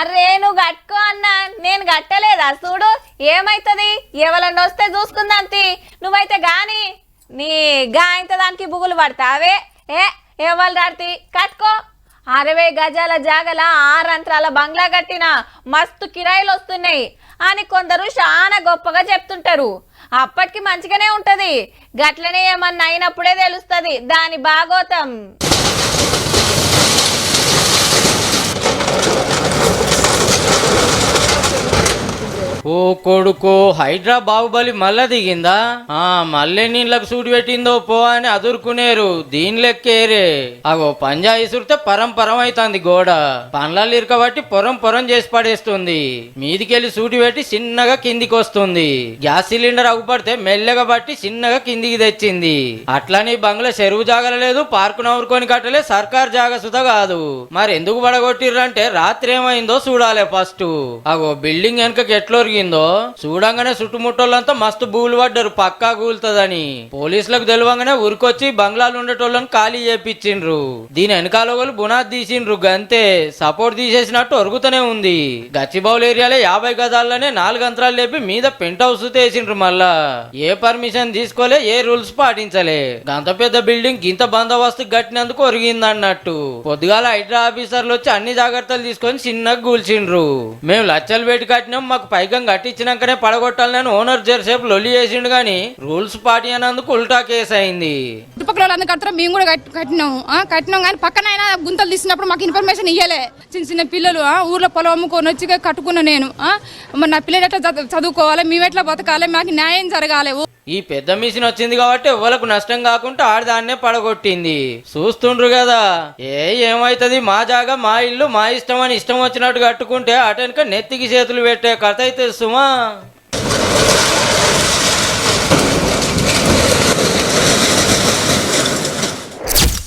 అరే నువ్వు కట్టుకో అన్నా, నేను కట్టలేదా చూడు ఏమైతుంది, ఎవరన్నా వస్తే చూసుకుందాంతి. నువ్వైతే గాని నీ గాయంత దానికి బుగులు పడతావే. ఎవరు రాడితి కట్టుకో. 60 గజాల జాగల 6 అంతరాల బంగ్లా కట్టిన మస్తు కిరాయిలు వస్తున్నాయి అని కొందరు చాలా గొప్పగా చెప్తుంటారు. అప్పటికి మంచిగానే ఉంటది, గట్లనే ఏమన్నా అయినప్పుడే తెలుస్తుంది దాని భాగోతం. ఓ కొడుకో, హైడ్రా బాహుబలి మళ్ళా దిగిందా? మళ్ళీ నీళ్ళకు సూటి పెట్టిందో పో అని అదురుకునేరు. దీని లెక్కేరే అగో పంజా ఇసురితే పరం అవుతుంది గోడ. పండ్లలు ఇరకబట్టి పొరం చేసి పడేస్తుంది. మీదికెళ్ళి సూటి పెట్టి చిన్నగా కిందికి వస్తుంది. గ్యాస్ సిలిండర్ అగుపడితే మెల్లగా బట్టి చిన్నగా కిందికి తెచ్చింది. అట్లని బంగ్లా చెరువు జాగల లేదు, పార్కు నవ్వుకొని కట్టలే, సర్కార్ జాగ సుధా కాదు. మరి ఎందుకు పడగొట్టిర్రంటే రాత్రి ఏమైందో చూడాలి ఫస్ట్. అగో బిల్డింగ్ వెనకకి ఎట్లా చూడంగానే చుట్టుముట్టోళ్ళంతా మస్తు బూలు పడ్డారు, పక్కా కూలుతుందని. పోలీసులకు తెలియంగానే ఉరికొచ్చి బంగ్లాలు ఉండేటోళ్ళని ఖాళీ చేపించిండ్రు. దీని వెనకాల వాళ్ళు బునాది తీసిండ్రు, గంతే. సపోర్ట్ తీసేసినట్టు ఒరుగుతూనే ఉంది. గచ్చిబౌల్ ఏరియాలో 50 గజాల్లోనే 4 అంతరాలు లేపి మీద పెంట్ హౌస్ వేసిండ్రు. మళ్ళా ఏ పర్మిషన్ తీసుకోలే, ఏ రూల్స్ పాటించలే. గంత పెద్ద బిల్డింగ్ ఇంత బందోబస్తు కట్టినందుకు ఒరిగింది అన్నట్టు. పొద్దుగాల హైడ్రా ఆఫీసర్లు వచ్చి అన్ని జాగ్రత్తలు తీసుకొని చిన్నగా కూల్చిండ్రు. మేము లచ్చలు పెట్టి కట్టినాం, మాకు పైగా కట్టించినాకనే పడగొట్టాలని ఓనర్ జరసేపు లొల్లి చేసిండు గాని రూల్స్ పాటి అన్నందుకు ఉల్టా కేసు అయింది. చుట్టుపక్కల వాళ్ళందరూ కడతారు, మేము కూడా కట్టినాం కానీ పక్కన అయినా గుంతలు తీసినప్పుడు మాకు ఇన్ఫర్మేషన్ ఇయ్యలే. చిన్న పిల్లలు ఊర్లో పొలం అమ్ముకొని వచ్చి కట్టుకున్నా నేను. మరి నా పిల్లలు ఎట్లా చదువుకోవాలి, మేము ఎట్లా బతకాలి, మాకు న్యాయం జరగాలి. ఈ పెద్ద మిషన్ వచ్చింది కాబట్టి ఎవరికి నష్టం కాకుండా ఆడదాన్నే పడగొట్టింది. చూస్తుండ్రు కదా ఏమైతుంది, మా జాగా మా ఇల్లు మా ఇష్టం అని ఇష్టం వచ్చినట్టు కట్టుకుంటే అటెనక నెత్తికి చేతులు పెట్టే కథ అయితే సుమా.